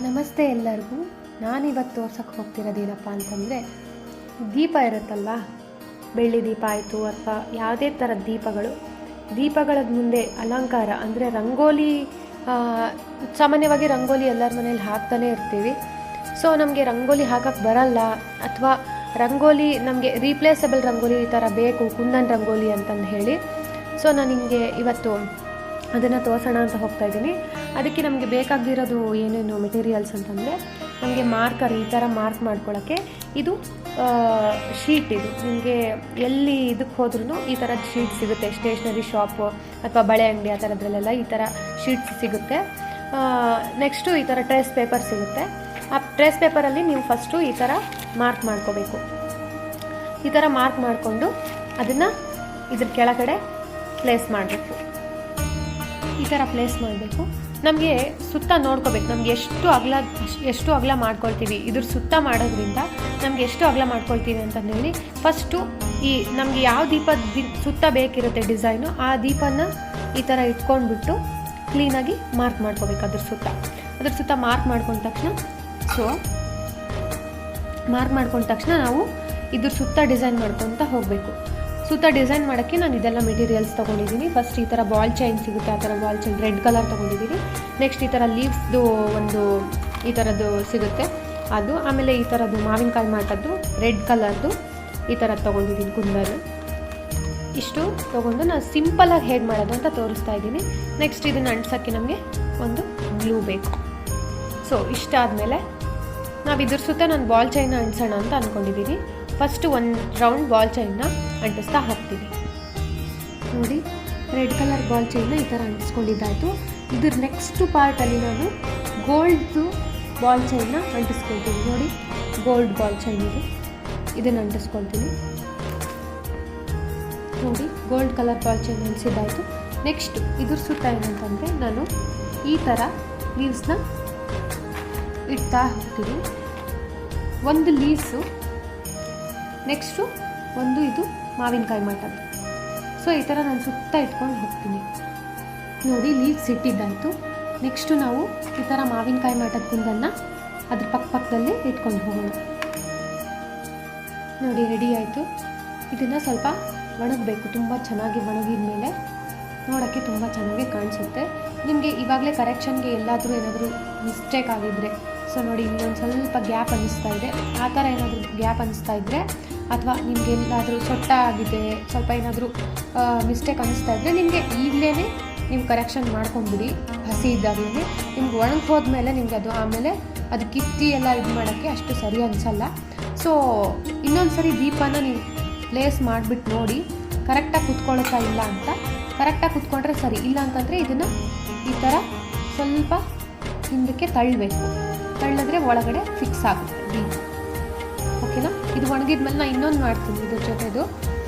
ನಮಸ್ತೆ ಎಲ್ಲರಿಗೂ. ನಾನಿವತ್ತು ತೋರ್ಸಕ್ಕೆ ಹೋಗ್ತಿರೋದೇನಪ್ಪ ಅಂತಂದರೆ, ದೀಪ ಇರುತ್ತಲ್ವ, ಬೆಳ್ಳಿ ದೀಪ ಆಯಿತು ಅಥವಾ ಯಾವುದೇ ಥರದ ದೀಪಗಳ ಮುಂದೆ ಅಲಂಕಾರ ಅಂದರೆ ರಂಗೋಲಿ. ಸಾಮಾನ್ಯವಾಗಿ ರಂಗೋಲಿ ಎಲ್ಲರ ಮನೇಲಿ ಹಾಕ್ತಾನೆ ಇರ್ತೀವಿ. ಸೊ ನಮಗೆ ರಂಗೋಲಿ ಹಾಕಕ್ಕೆ ಬರಲ್ಲ ಅಥವಾ ರಂಗೋಲಿ ನಮಗೆ ರೀಪ್ಲೇಸಬಲ್ ರಂಗೋಲಿ ಈ ಥರ ಬೇಕು, ಕುಂದನ್ ರಂಗೋಲಿ ಅಂತಂದು ಹೇಳಿ. ಸೊ ನಾನು ನಿಮಗೆ ಇವತ್ತು ಅದನ್ನು ತೋರಿಸೋಣ ಅಂತ ಹೋಗ್ತಾಯಿದ್ದೀನಿ. ಅದಕ್ಕೆ ನಮಗೆ ಬೇಕಾಗಿರೋದು ಏನೇನು ಮೆಟೀರಿಯಲ್ಸ್ ಅಂತಂದರೆ, ನಮಗೆ ಮಾರ್ಕರ್, ಈ ಥರ ಮಾರ್ಕ್ ಮಾಡ್ಕೊಳ್ಳೋಕ್ಕೆ ಇದು ಶೀಟ್. ಇದು ನಿಮಗೆ ಎಲ್ಲಿ ಇದಕ್ಕೆ ಹೋದ್ರೂ ಈ ಥರದ ಶೀಟ್ ಸಿಗುತ್ತೆ. ಸ್ಟೇಷ್ನರಿ ಶಾಪು ಅಥವಾ ಬಳೆ ಅಂಗಡಿ ಆ ಥರದ್ರಲ್ಲೆಲ್ಲ ಈ ಥರ ಶೀಟ್ಸ್ ಸಿಗುತ್ತೆ. ನೆಕ್ಸ್ಟು ಈ ಥರ ಟ್ರೇಸ್ ಪೇಪರ್ ಸಿಗುತ್ತೆ. ಆ ಟ್ರೇಸ್ ಪೇಪರಲ್ಲಿ ನೀವು ಫಸ್ಟು ಈ ಥರ ಮಾರ್ಕ್ ಮಾಡ್ಕೋಬೇಕು. ಈ ಥರ ಮಾರ್ಕ್ ಮಾಡಿಕೊಂಡು ಅದನ್ನು ಇದ್ರ ಕೆಳಗಡೆ ಪ್ಲೇಸ್ ಮಾಡಬೇಕು. ಈ ಥರ ಪ್ಲೇಸ್ ಮಾಡಬೇಕು. ನಮಗೆ ಸುತ್ತ ನೋಡ್ಕೋಬೇಕು, ನಮ್ಗೆ ಎಷ್ಟು ಅಗಲ ಮಾಡ್ಕೊಳ್ತೀವಿ. ಇದ್ರ ಸುತ್ತ ಮಾಡೋದ್ರಿಂದ ನಮ್ಗೆ ಎಷ್ಟು ಅಗಲ ಮಾಡ್ಕೊಳ್ತೀವಿ ಅಂತಂದೇಳಿ ಫಸ್ಟು ನಮಗೆ ಯಾವ ದೀಪದ ಸುತ್ತ ಬೇಕಿರುತ್ತೆ ಡಿಸೈನು, ಆ ದೀಪನ ಈ ಥರ ಇಟ್ಕೊಂಡ್ಬಿಟ್ಟು ಕ್ಲೀನಾಗಿ ಮಾರ್ಕ್ ಮಾಡ್ಕೋಬೇಕು. ಅದ್ರ ಸುತ್ತ ಮಾರ್ಕ್ ಮಾಡ್ಕೊಂಡ ತಕ್ಷಣ ನಾವು ಇದ್ರ ಸುತ್ತ ಡಿಸೈನ್ ಮಾಡ್ಕೊತ ಹೋಗಬೇಕು. ಸುತ್ತ ಡಿಸೈನ್ ಮಾಡೋಕ್ಕೆ ನಾನು ಇದೆಲ್ಲ ಮೆಟೀರಿಯಲ್ಸ್ ತೊಗೊಂಡಿದ್ದೀನಿ. ಫಸ್ಟ್ ಈ ಥರ ಬಾಲ್ ಚೈನ್ ಸಿಗುತ್ತೆ, ಆ ಥರ ಬಾಲ್ ಚೈನ್ ರೆಡ್ ಕಲರ್ ತೊಗೊಂಡಿದ್ದೀನಿ. ನೆಕ್ಸ್ಟ್ ಈ ಥರ ಲೀವ್ಸ್ದು ಒಂದು ಈ ಥರದ್ದು ಸಿಗುತ್ತೆ ಅದು. ಆಮೇಲೆ ಈ ಥರದ್ದು ಮಾವಿನಕಾಯಿ ಮಾಡೋದು ರೆಡ್ ಕಲರ್ದು ಈ ಥರದ್ದು ತೊಗೊಂಡಿದ್ದೀನಿ ಕುಂದನ್ನು. ಇಷ್ಟು ತೊಗೊಂಡು ನಾನು ಸಿಂಪಲಾಗಿ ಹೇಗೆ ಮಾಡೋದು ಅಂತ ತೋರಿಸ್ತಾ ಇದ್ದೀನಿ. ನೆಕ್ಸ್ಟ್ ಇದನ್ನು ಅಂಟಿಸೋಕ್ಕೆ ನಮಗೆ ಒಂದು ಗ್ಲೂ ಬೇಕು. ಸೊ ಇಷ್ಟಾದಮೇಲೆ ನಾವು ಇದ್ರ ಸುತ್ತ ನಾನು ಬಾಲ್ ಚೈನ್ನ ಅಂಟಿಸೋಣ ಅಂತ ಅಂದ್ಕೊಂಡಿದ್ದೀನಿ. ಫಸ್ಟು ಒಂದು ರೌಂಡ್ ಬಾಲ್ ಚೈನ್ನ ಅಂಟಿಸ್ತಾ ಹೋಗ್ತೀವಿ. ನೋಡಿ, ರೆಡ್ ಕಲರ್ ಬಾಲ್ ಚೈನ್ನ ಈ ಥರ ಅಂಟಿಸ್ಕೊಂಡಿದ್ದಾಯಿತು. ಇದ್ರ ನೆಕ್ಸ್ಟ್ ಪಾರ್ಟಲ್ಲಿ ನಾನು ಗೋಲ್ಡ್ದು ಬಾಲ್ ಚೈನ್ನ ಅಂಟಿಸ್ಕೊಳ್ತೀನಿ. ನೋಡಿ, ಗೋಲ್ಡ್ ಬಾಲ್ ಚೈನ್ ಇದನ್ನು ಅಂಟಿಸ್ಕೊಳ್ತೀನಿ. ನೋಡಿ, ಗೋಲ್ಡ್ ಕಲರ್ ಬಾಲ್ ಚೈನ್ ಅಂಟಿಸಿದ್ದಾಯಿತು. ನೆಕ್ಸ್ಟು ಇದ್ರ ಸುತ್ತ ಏನಂತಂದರೆ, ನಾನು ಈ ಥರ ಲೀವ್ಸ್ನ ಇಡ್ತಾ ಹೋಗ್ತೀನಿ. ಒಂದು ಲೀವ್ಸು, ನೆಕ್ಸ್ಟು ಒಂದು ಇದು ಮಾವಿನಕಾಯಿ ಮಾಡೋದು. ಸೊ ಈ ಥರ ನಾನು ಸುತ್ತ ಇಟ್ಕೊಂಡು ಹೋಗ್ತೀನಿ. ನೋಡಿ, ಲೀವ್ಸ್ ಇಟ್ಟಿದ್ದಾಯಿತು. ನೆಕ್ಸ್ಟು ನಾವು ಈ ಥರ ಮಾವಿನಕಾಯಿ ಮಾಡೋದು ಕುಂದನ್ನು ಅದ್ರ ಪಕ್ಕದಲ್ಲಿ ಇಟ್ಕೊಂಡು ಹೋಗೋಣ. ನೋಡಿ, ರೆಡಿ ಆಯಿತು. ಇದನ್ನು ಸ್ವಲ್ಪ ಒಣಗಬೇಕು. ತುಂಬ ಚೆನ್ನಾಗಿ ಒಣಗಿದ ಮೇಲೆ ನೋಡೋಕ್ಕೆ ತುಂಬ ಚೆನ್ನಾಗಿ ಕಾಣಿಸುತ್ತೆ. ನಿಮಗೆ ಇವಾಗಲೇ ಕರೆಕ್ಷನ್ಗೆ ಎಲ್ಲಾದರೂ ಏನಾದರೂ ಮಿಸ್ಟೇಕ್ ಆಗಿದ್ದರೆ, ಸೊ ನೋಡಿ, ಇಲ್ಲೊಂದು ಸ್ವಲ್ಪ ಗ್ಯಾಪ್ ಅನ್ನಿಸ್ತಾ ಇದೆ, ಆ ಥರ ಏನಾದರೂ ಗ್ಯಾಪ್ ಅನ್ನಿಸ್ತಾ ಇದ್ದರೆ ಅಥವಾ ನಿಮ್ಗೆ ಎಲ್ಲಾದರೂ ಸೊಟ್ಟ ಆಗಿದೆ, ಸ್ವಲ್ಪ ಏನಾದರೂ ಮಿಸ್ಟೇಕ್ ಅನ್ನಿಸ್ತಾ ಇದ್ದರೆ ನಿಮಗೆ ಈಗಲೇ ನೀವು ಕರೆಕ್ಷನ್ ಮಾಡ್ಕೊಂಬಿಡಿ. ಹಸಿ ಇದ್ದಾಗಲೇ ನಿಮ್ಗೆ ಒಣಗಿ ಹೋದ್ಮೇಲೆ ನಿಮ್ಗೆ ಅದು ಆಮೇಲೆ ಅದು ಕಿತ್ತಿ ಎಲ್ಲ ಇದು ಮಾಡೋಕ್ಕೆ ಅಷ್ಟು ಸರಿ ಅನಿಸಲ್ಲ. ಸೊ ಇನ್ನೊಂದು ಸರಿ ದೀಪನ ನೀವು ಪ್ಲೇಸ್ ಮಾಡಿಬಿಟ್ಟು ನೋಡಿ, ಕರೆಕ್ಟಾಗಿ ಕುತ್ಕೊಳ್ಳುತ್ತಾ ಇಲ್ಲ ಅಂತ. ಕರೆಕ್ಟಾಗಿ ಕುತ್ಕೊಂಡ್ರೆ ಸರಿ, ಇಲ್ಲ ಅಂತಂದರೆ ಇದನ್ನು ಈ ಥರ ಸ್ವಲ್ಪ ಹಿಂದಕ್ಕೆ ತಳ್ಳಿದ್ರೆ ಒಳಗಡೆ ಫಿಕ್ಸ್ ಆಗುತ್ತೆ ದೀಪ. ಓಕೆನಾ? ಇದು ಒಣಗಿದ್ಮೇಲೆ ನಾನು ಇನ್ನೊಂದು ಮಾಡ್ತೀನಿ ಇದ್ರ ಜೊತೆದು.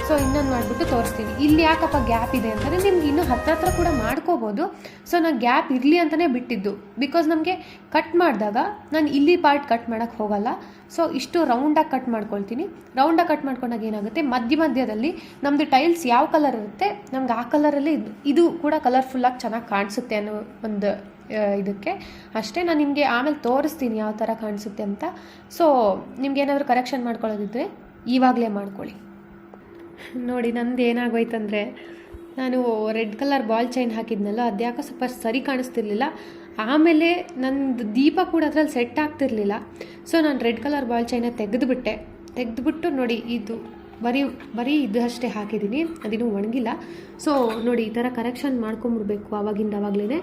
ಸೊ ಇನ್ನೊಂದು ಮಾಡಿಬಿಟ್ಟು ತೋರಿಸ್ತೀನಿ. ಇಲ್ಲಿ ಯಾಕಪ್ಪ ಗ್ಯಾಪ್ ಇದೆ ಅಂತಂದರೆ, ನಿಮ್ಗೆ ಇನ್ನೂ ಹತ್ರ ಕೂಡ ಮಾಡ್ಕೋಬೋದು. ಸೊ ನಾನು ಗ್ಯಾಪ್ ಇರಲಿ ಅಂತಲೇ ಬಿಟ್ಟಿದ್ದು. ಬಿಕಾಸ್ ನಮಗೆ ಕಟ್ ಮಾಡಿದಾಗ ನಾನು ಇಲ್ಲಿ ಪಾರ್ಟ್ ಕಟ್ ಮಾಡೋಕ್ಕೆ ಹೋಗಲ್ಲ. ಸೊ ಇಷ್ಟು ರೌಂಡಾಗಿ ಕಟ್ ಮಾಡ್ಕೊಳ್ತೀನಿ. ರೌಂಡಾಗಿ ಕಟ್ ಮಾಡ್ಕೊಂಡಾಗ ಏನಾಗುತ್ತೆ, ಮಧ್ಯದಲ್ಲಿ ನಮ್ಮದು ಟೈಲ್ಸ್ ಯಾವ ಕಲರ್ ಇರುತ್ತೆ, ನಮ್ಗೆ ಆ ಕಲರಲ್ಲಿ ಇದು ಕೂಡ ಕಲರ್ಫುಲ್ಲಾಗಿ ಚೆನ್ನಾಗಿ ಕಾಣಿಸುತ್ತೆ ಅನ್ನೋ ಒಂದು ಇದಕ್ಕೆ ಅಷ್ಟೇ. ನಾನು ನಿಮಗೆ ಆಮೇಲೆ ತೋರಿಸ್ತೀನಿ ಯಾವ ಥರ ಕಾಣಿಸುತ್ತೆ ಅಂತ. ಸೊ ನಿಮ್ಗೆ ಏನಾದರೂ ಕರೆಕ್ಷನ್ ಮಾಡ್ಕೊಳ್ಳೋದಿದ್ದರೆ ಇವಾಗಲೇ ಮಾಡ್ಕೊಳ್ಳಿ. ನೋಡಿ, ನಂದು ಏನಾಗೋಯ್ತಂದರೆ, ನಾನು ರೆಡ್ ಕಲರ್ ಬಾಲ್ ಚೈನ್ ಹಾಕಿದ್ನಲ್ಲ, ಅದ್ಯಾಕೋ ಸ್ವಲ್ಪ ಸರಿ ಕಾಣಿಸ್ತಿರ್ಲಿಲ್ಲ. ಆಮೇಲೆ ನಂದು ದೀಪ ಕೂಡ ಅದರಲ್ಲಿ ಸೆಟ್ ಆಗ್ತಿರ್ಲಿಲ್ಲ. ಸೊ ನಾನು ರೆಡ್ ಕಲರ್ ಬಾಲ್ ಚೈನ ತೆಗೆದುಬಿಟ್ಟು ನೋಡಿ, ಇದು ಬರೀ ಇದು ಅಷ್ಟೇ ಹಾಕಿದ್ದೀನಿ, ಅದಿನ್ನೂ ಒಣಗಿಲ್ಲ. ಸೊ ನೋಡಿ, ಈ ಥರ ಕರೆಕ್ಷನ್ ಮಾಡ್ಕೊಂಬಿಡ್ಬೇಕು ಆವಾಗಲೇ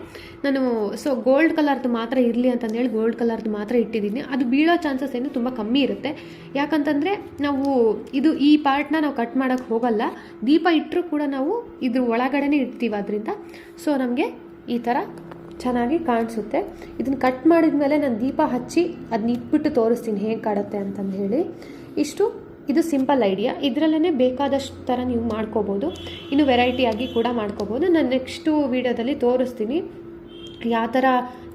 ನಾನು. ಸೊ ಗೋಲ್ಡ್ ಕಲರ್ದು ಮಾತ್ರ ಇರಲಿ ಅಂತಂದೇಳಿ ಗೋಲ್ಡ್ ಕಲರ್ದು ಮಾತ್ರ ಇಟ್ಟಿದ್ದೀನಿ. ಅದು ಬೀಳೋ ಚಾನ್ಸಸ್ ಏನು ತುಂಬ ಕಮ್ಮಿ ಇರುತ್ತೆ. ಯಾಕಂತಂದರೆ ನಾವು ಈ ಪಾರ್ಟ್ನ ನಾವು ಕಟ್ ಮಾಡೋಕ್ಕೆ ಹೋಗಲ್ಲ. ದೀಪ ಇಟ್ಟರೂ ಕೂಡ ನಾವು ಇದ್ರ ಒಳಗಡೆನೇ ಇಡ್ತೀವಿ ಅದರಿಂದ. ಸೊ ನಮಗೆ ಈ ಥರ ಚೆನ್ನಾಗಿ ಕಾಣಿಸುತ್ತೆ. ಇದನ್ನು ಕಟ್ ಮಾಡಿದ್ಮೇಲೆ ನಾನು ದೀಪ ಹಚ್ಚಿ ಅದನ್ನ ಇಟ್ಬಿಟ್ಟು ತೋರಿಸ್ತೀನಿ ಹೇಗೆ ಕಾಡುತ್ತೆ ಅಂತಂದು ಹೇಳಿ. ಇದು ಸಿಂಪಲ್ ಐಡಿಯಾ. ಇದರಲ್ಲೇ ಬೇಕಾದಷ್ಟು ಥರ ನೀವು ಮಾಡ್ಕೋಬೋದು. ಇನ್ನು ವೆರೈಟಿಯಾಗಿ ಕೂಡ ಮಾಡ್ಕೋಬೋದು. ನಾನು ನೆಕ್ಸ್ಟು ವೀಡಿಯೋದಲ್ಲಿ ತೋರಿಸ್ತೀನಿ ಯಾವ ಥರ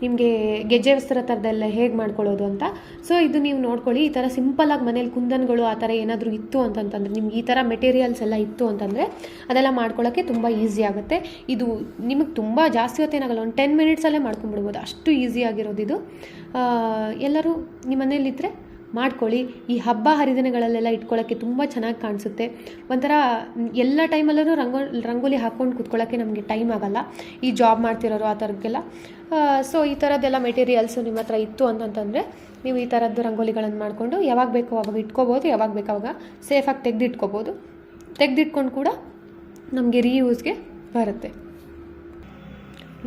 ನಿಮಗೆ ಗೆಜ್ಜೆ ವಸ್ತ್ರ ಥರದ್ದೆಲ್ಲ ಹೇಗೆ ಮಾಡ್ಕೊಳ್ಳೋದು ಅಂತ. ಸೊ ಇದು ನೀವು ನೋಡ್ಕೊಳ್ಳಿ. ಈ ಥರ ಸಿಂಪಲಾಗಿ ಮನೇಲಿ ಕುಂದನ್ಗಳು ಆ ಥರ ಏನಾದರೂ ಇತ್ತು ಅಂತಂತಂದರೆ, ನಿಮ್ಗೆ ಈ ಥರ ಮೆಟೀರಿಯಲ್ಸ್ ಎಲ್ಲ ಇತ್ತು ಅಂತಂದರೆ ಅದೆಲ್ಲ ಮಾಡ್ಕೊಳ್ಳೋಕ್ಕೆ ತುಂಬ ಈಸಿ ಆಗುತ್ತೆ. ಇದು ನಿಮಗೆ ತುಂಬ ಜಾಸ್ತಿ ಹೊತ್ತೇನಾಗಲ್ಲ, ಒಂದು 10 ಮಿನಿಟ್ಸಲ್ಲೇ ಮಾಡ್ಕೊಂಡ್ಬಿಡ್ಬೋದು, ಅಷ್ಟು ಈಸಿಯಾಗಿರೋದು ಇದು. ಎಲ್ಲರೂ ನಿಮ್ಮ ಮನೇಲಿದ್ದರೆ ಮಾಡ್ಕೊಳ್ಳಿ. ಈ ಹಬ್ಬ ಹರಿದಿನಗಳಲ್ಲೆಲ್ಲ ಇಟ್ಕೊಳ್ಳೋಕ್ಕೆ ತುಂಬ ಚೆನ್ನಾಗಿ ಕಾಣಿಸುತ್ತೆ. ಒಂಥರ ಎಲ್ಲ ಟೈಮಲ್ಲೂ ರಂಗೋಲಿ ಹಾಕ್ಕೊಂಡು ಕೂತ್ಕೊಳ್ಳೋಕ್ಕೆ ನಮಗೆ ಟೈಮ್ ಆಗೋಲ್ಲ, ಈ ಜಾಬ್ ಮಾಡ್ತಿರೋರು ಆ ಥರಕ್ಕೆಲ್ಲ. ಸೊ ಈ ಥರದ್ದೆಲ್ಲ ಮೆಟೀರಿಯಲ್ಸು ನಿಮ್ಮ ಹತ್ರ ಇತ್ತು ಅಂತಂತಂದರೆ ನೀವು ಈ ಥರದ್ದು ರಂಗೋಲಿಗಳನ್ನು ಮಾಡಿಕೊಂಡು ಯಾವಾಗ ಬೇಕೋ ಅವಾಗ ಇಟ್ಕೋಬೋದು, ಯಾವಾಗ ಬೇಕೋ ಅವಾಗ ಸೇಫಾಗಿ ತೆಗೆದಿಟ್ಕೋಬೋದು. ತೆಗೆದಿಟ್ಕೊಂಡು ಕೂಡ ನಮಗೆ ರೀಯೂಸ್ಗೆ ಬರುತ್ತೆ.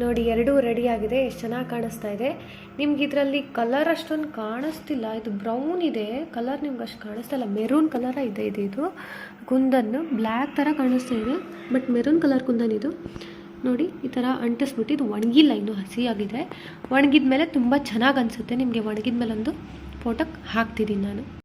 ನೋಡಿ, ಎರಡೂ ರೆಡಿ ಆಗಿದೆ, ಎಷ್ಟು ಚೆನ್ನಾಗಿ ಕಾಣಿಸ್ತಾ ಇದೆ. ನಿಮ್ಗೆ ಇದರಲ್ಲಿ ಕಲರ್ ಅಷ್ಟೊಂದು ಕಾಣಿಸ್ತಿಲ್ಲ, ಇದು ಬ್ರೌನ್ ಇದೆ ಕಲರ್, ನಿಮ್ಗೆ ಅಷ್ಟು ಕಾಣಿಸ್ತಾ ಇಲ್ಲ. ಮೆರೂನ್ ಕಲರ ಇದೆ ಇದು ಕುಂದನ್ನು, ಬ್ಲ್ಯಾಕ್ ಥರ ಕಾಣಿಸ್ತಾ ಇದೆ, ಬಟ್ ಮೆರೂನ್ ಕಲರ್ ಕುಂದನ್ ಇದು. ನೋಡಿ, ಈ ಥರ ಅಂಟಿಸ್ಬಿಟ್ಟು, ಇದು ಒಣಗಿಲ್ಲ, ಇನ್ನೂ ಹಸಿಯಾಗಿದೆ. ಒಣಗಿದ ಮೇಲೆ ತುಂಬ ಚೆನ್ನಾಗಿ ಅನಿಸುತ್ತೆ. ನಿಮಗೆ ಒಣಗಿದ ಮೇಲೆ ಒಂದು ಫೋಟೋಕ್ಕೆ ಹಾಕ್ತಿದ್ದೀನಿ ನಾನು.